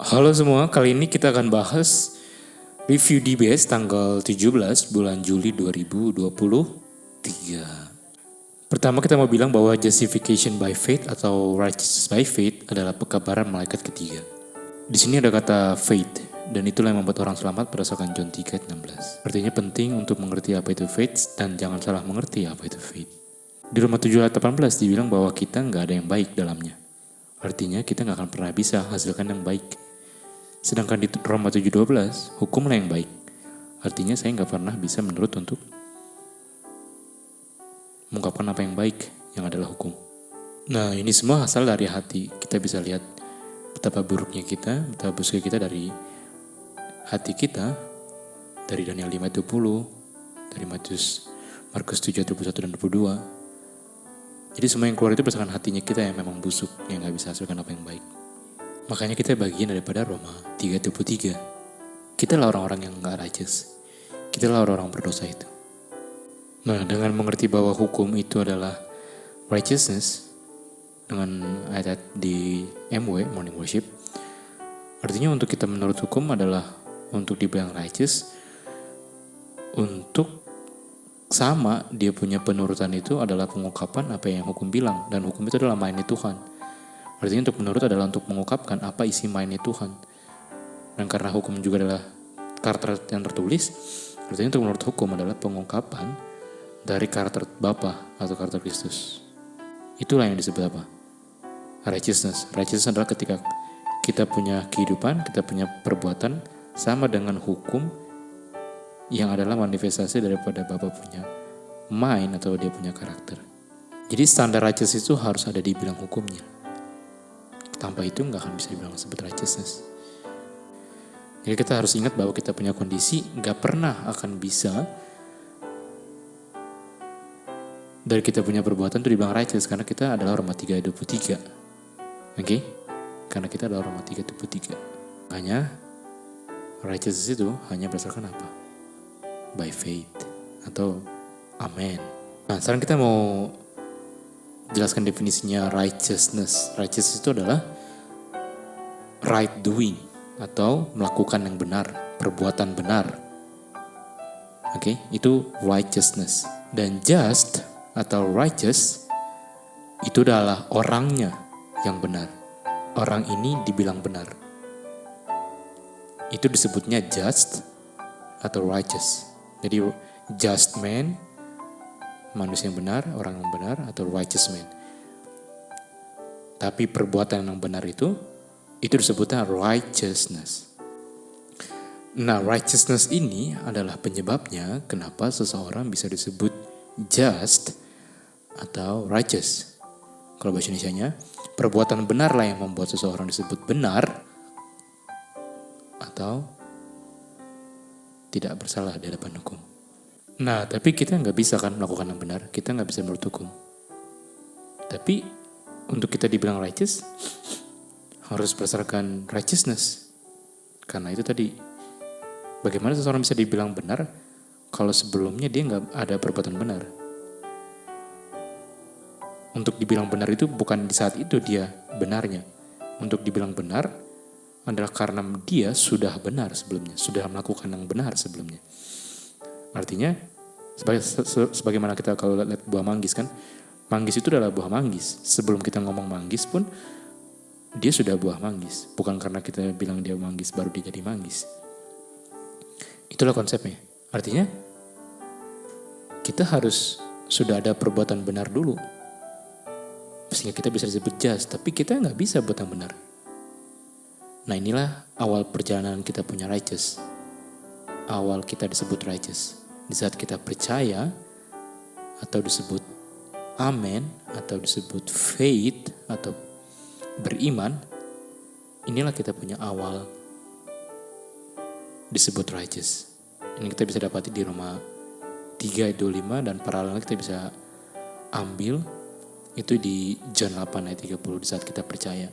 Halo semua, kali ini kita akan bahas review DBS tanggal 17 bulan Juli 2023. Pertama kita mau bilang bahwa justification by faith atau righteousness by faith adalah pekabaran malaikat ketiga. Di sini ada kata faith, dan itulah yang membuat orang selamat berdasarkan John 3 ayat 16. Artinya penting untuk mengerti apa itu faith dan jangan salah mengerti apa itu faith. Di Roma 7 ayat 18 dibilang bahwa kita nggak ada yang baik dalamnya. Artinya kita nggak akan pernah bisa hasilkan yang baik. Sedangkan di Roma 7:12, hukumlah yang baik. Artinya saya nggak pernah bisa menurut untuk mengungkapkan apa yang baik, yang adalah hukum. Nah, ini semua asal dari hati. Kita bisa lihat betapa buruknya kita, betapa busuknya kita dari hati kita, dari Daniel 5:20, dari Markus 7:21 dan 22. Jadi semua yang keluar itu berdasarkan hatinya kita yang memang busuk, yang nggak bisa hasilkan apa yang baik. Makanya kita bagian daripada Roma 3:23. Kita lah orang-orang yang gak righteous. Kita lah orang-orang berdosa itu. Nah, dengan mengerti bahwa hukum itu adalah righteousness, dengan ayat di MW, Morning Worship, artinya untuk kita menurut hukum adalah untuk dibilang righteous, untuk sama dia punya penurutan itu adalah pengungkapan apa yang hukum bilang. Dan hukum itu adalah mainnya Tuhan. Artinya untuk menurut adalah untuk mengungkapkan apa isi mainnya Tuhan. Dan karena hukum juga adalah karakter yang tertulis, artinya untuk menurut hukum adalah pengungkapan dari karakter Bapa atau karakter Kristus. Itulah yang disebut apa? Righteousness. Righteousness adalah ketika kita punya kehidupan, kita punya perbuatan sama dengan hukum yang adalah manifestasi daripada Bapa punya mind atau dia punya karakter. Jadi standar righteous itu harus ada di bilang hukumnya. Tanpa itu nggak akan bisa dibilang sebut righteousness. Jadi kita harus ingat bahwa kita punya kondisi nggak pernah akan bisa dari kita punya perbuatan itu dibilang righteous karena kita adalah Roma 3:23. Oke? Karena kita adalah Roma 3:23. Makanya righteousness itu hanya berdasarkan apa? By faith atau amen. Nah, sekarang kita mau jelaskan definisinya righteousness. Righteousness itu adalah right doing atau melakukan yang benar, perbuatan benar. Oke, itu righteousness. Dan just atau righteous itu adalah orangnya yang benar. Orang ini dibilang benar. Itu disebutnya just atau righteous. Jadi just man, manusia yang benar, orang yang benar, atau righteous man. Tapi perbuatan yang benar itu disebutnya righteousness. Nah, righteousness ini adalah penyebabnya kenapa seseorang bisa disebut just atau righteous. Kalau bahasa Indonesianya, perbuatan benarlah yang membuat seseorang disebut benar atau tidak bersalah di hadapan hukum. Nah, tapi kita nggak bisa kan melakukan yang benar. Kita nggak bisa menurut hukum. Tapi untuk kita dibilang righteous, harus berdasarkan righteousness. Karena itu tadi, bagaimana seseorang bisa dibilang benar kalau sebelumnya dia nggak ada perbuatan benar. Untuk dibilang benar itu bukan di saat itu dia benarnya. Untuk dibilang benar adalah karena dia sudah benar sebelumnya. Sudah melakukan yang benar sebelumnya. Artinya, sebagaimana kita kalau lihat buah manggis kan, manggis itu adalah buah manggis. Sebelum kita ngomong manggis pun, dia sudah buah manggis. Bukan karena kita bilang dia manggis, baru dia jadi manggis. Itulah konsepnya. Artinya, kita harus sudah ada perbuatan benar dulu. Sehingga kita bisa disebut just, tapi kita nggak bisa buat yang benar. Nah, inilah awal perjalanan kita punya righteous. Awal kita disebut righteous. Di saat kita percaya atau disebut amen atau disebut faith atau beriman, inilah kita punya awal disebut righteous. Ini kita bisa dapati di Roma 3:25 dan paralelnya kita bisa ambil itu di John 8 ayat 30 di saat kita percaya.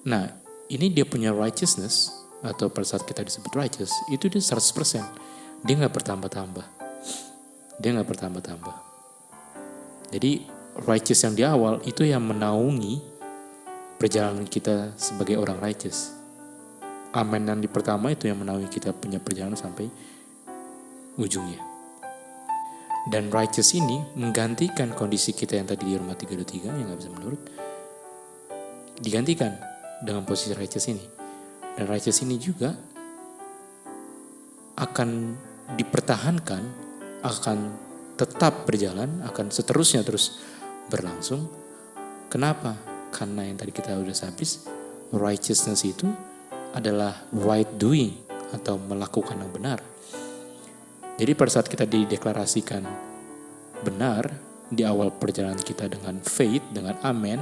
Nah, ini dia punya righteousness atau pada saat kita disebut righteous, itu dia 100%. Dia gak bertambah-tambah. Jadi righteous yang di awal itu yang menaungi perjalanan kita sebagai orang righteous. amen yang di pertama itu yang menaungi kita punya perjalanan sampai ujungnya. Dan righteous ini menggantikan kondisi kita yang tadi di Roma 3:23 yang gak bisa menurut, digantikan dengan posisi righteous ini. Dan righteous ini juga akan dipertahankan, akan tetap berjalan, akan seterusnya terus berlangsung. Kenapa? Karena yang tadi kita udah habis, righteousness itu adalah right doing atau melakukan yang benar. Jadi pada saat kita dideklarasikan benar di awal perjalanan kita dengan faith, dengan amen,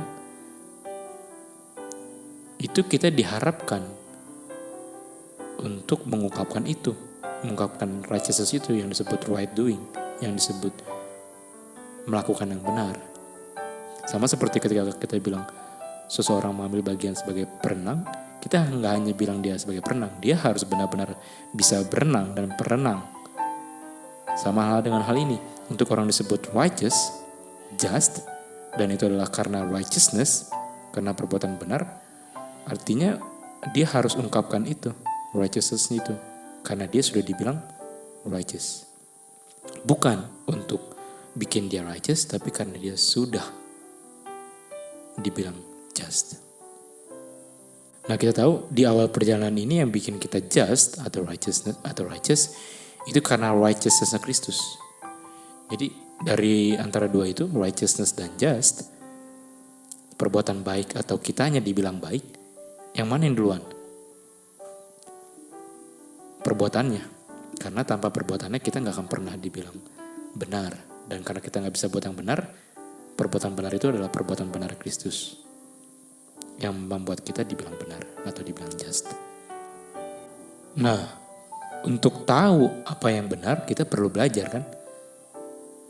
itu kita diharapkan untuk mengungkapkan itu, mengungkapkan righteousness itu yang disebut right doing, yang disebut melakukan yang benar. Sama seperti ketika kita bilang seseorang mengambil bagian sebagai perenang, kita nggak hanya bilang dia sebagai perenang, dia harus benar-benar bisa berenang dan berenang. Sama hal dengan hal ini, untuk orang disebut righteous, just, dan itu adalah karena righteousness, karena perbuatan benar, artinya dia harus ungkapkan itu, righteousness itu, karena dia sudah dibilang righteous. Bukan untuk bikin dia righteous, tapi karena dia sudah dibilang just. Nah, kita tahu di awal perjalanan ini yang bikin kita just atau righteous itu karena righteousness Kristus. Jadi dari antara dua itu, righteousness dan just, perbuatan baik atau kitanya dibilang baik, yang mana yang duluan? Perbuatannya. Karena tanpa perbuatannya kita gak akan pernah dibilang benar. Dan karena kita gak bisa buat yang benar, perbuatan benar itu adalah perbuatan benar Kristus yang membuat kita dibilang benar atau dibilang just. Nah, untuk tahu apa yang benar, kita perlu belajar kan?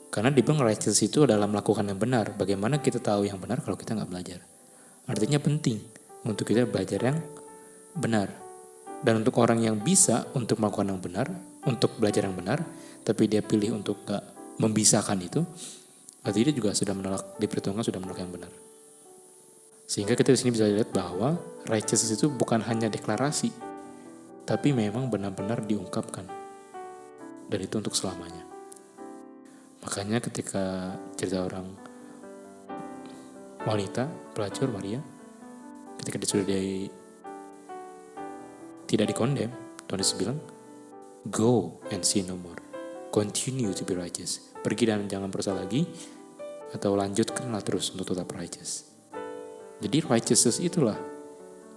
Karena dibilang righteous itu adalah melakukan yang benar. Bagaimana kita tahu yang benar kalau kita gak belajar? Artinya penting untuk kita belajar yang benar. Dan untuk orang yang bisa untuk melakukan yang benar, untuk belajar yang benar, tapi dia pilih untuk gak membisahkan itu, berarti dia juga sudah menolak, diperhitungkan sudah menolak yang benar. Sehingga kita di sini bisa lihat bahwa righteousness itu bukan hanya deklarasi, tapi memang benar-benar diungkapkan. Dan itu untuk selamanya. Makanya ketika cerita orang wanita, pelacur Maria, ketika dia sudah tidak dikondem, Tuhan Yesus bilang, go and sin no more. Continue to be righteous. Pergi dan jangan bersalah lagi, atau lanjutkanlah terus untuk tetap righteous. Jadi righteousness itulah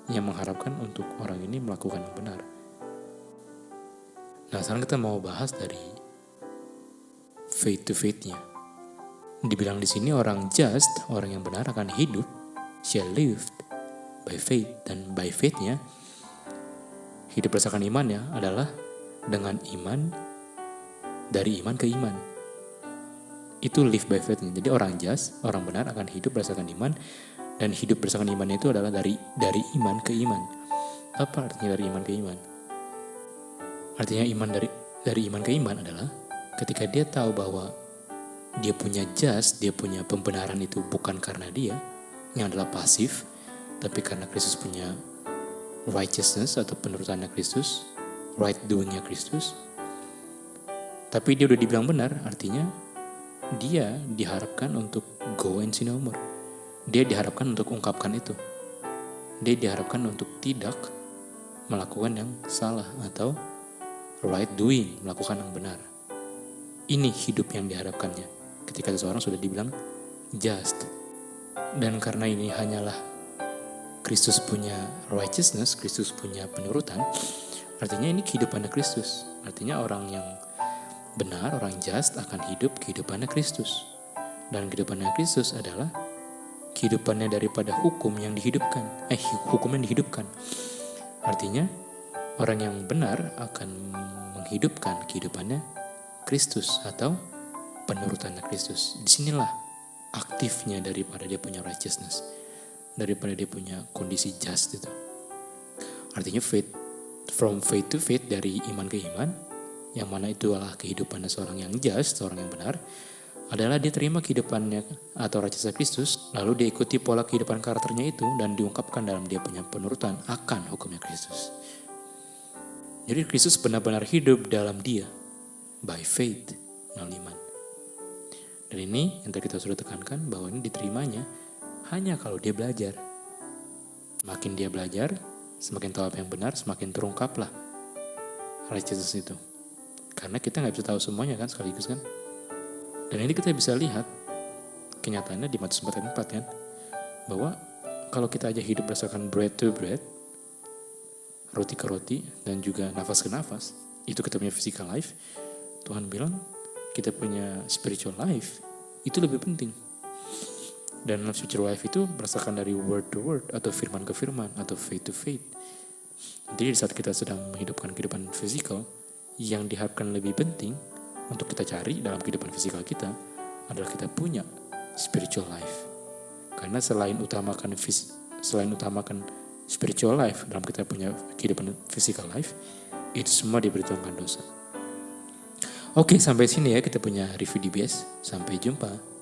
yang mengharapkan untuk orang ini melakukan yang benar. Nah, sekarang kita mau bahas dari faith to faith-nya. Dibilang di sini orang just, orang yang benar akan hidup, shall live by faith. Dan by faith-nya, hidup berdasarkan imannya adalah dengan iman, dari iman ke iman. Itu live by faith-nya. Jadi orang just, orang benar akan hidup berdasarkan iman, dan hidup berdasarkan iman itu adalah dari iman ke iman. Apa artinya dari iman ke iman? Artinya iman dari iman ke iman adalah ketika dia tahu bahwa dia punya just, dia punya pembenaran itu bukan karena dia, yang adalah pasif, tapi karena Kristus punya righteousness atau penurutannya Kristus, right doingnya Kristus. Tapi dia udah dibilang benar, artinya dia diharapkan untuk go and sin no more. Dia diharapkan untuk ungkapkan itu. Dia diharapkan untuk tidak melakukan yang salah atau right doing, melakukan yang benar. Ini hidup yang diharapkannya ketika seseorang sudah dibilang just. Dan karena ini hanyalah Kristus punya righteousness, Kristus punya penurutan, artinya ini kehidupannya Kristus. Artinya orang yang benar, orang just akan hidup kehidupannya Kristus. Dan kehidupannya Kristus adalah kehidupannya daripada hukum yang dihidupkan. Hukum yang dihidupkan. Artinya orang yang benar akan menghidupkan kehidupannya Kristus atau penurutannya Kristus. Disinilah aktifnya daripada dia punya righteousness, daripada dia punya kondisi just itu. Artinya faith, from faith to faith, dari iman ke iman, yang mana itu adalah kehidupannya seorang yang just, seorang yang benar, adalah dia terima kehidupannya atau righteousness Kristus, lalu dia ikuti pola kehidupan karakternya itu dan diungkapkan dalam dia punya penurutan akan hukumnya Kristus. Jadi Kristus benar-benar hidup dalam dia by faith, melalui iman. Dan ini yang tadi kita sudah tekankan bahwa ini diterimanya hanya kalau dia belajar. Makin dia belajar, semakin tahu apa yang benar, semakin terungkaplah righteousness itu. Karena kita nggak bisa tahu semuanya kan sekaligus kan. Dan ini kita bisa lihat kenyataannya di Matius 4 ayat 4 kan. Bahwa kalau kita aja hidup berdasarkan bread to bread, roti ke roti, dan juga nafas ke nafas, itu kita punya physical life, Tuhan bilang kita punya spiritual life, itu lebih penting. Dan spiritual life itu berdasarkan dari word to word, atau firman ke firman, atau faith to faith. Jadi di saat kita sedang menghidupkan kehidupan fisikal, yang diharapkan lebih penting untuk kita cari dalam kehidupan fisikal kita adalah kita punya spiritual life. Karena selain utamakan spiritual life dalam kita punya kehidupan physical life, itu semua diperhitungkan dosa. Oke, sampai sini ya kita punya review DBS. Sampai jumpa.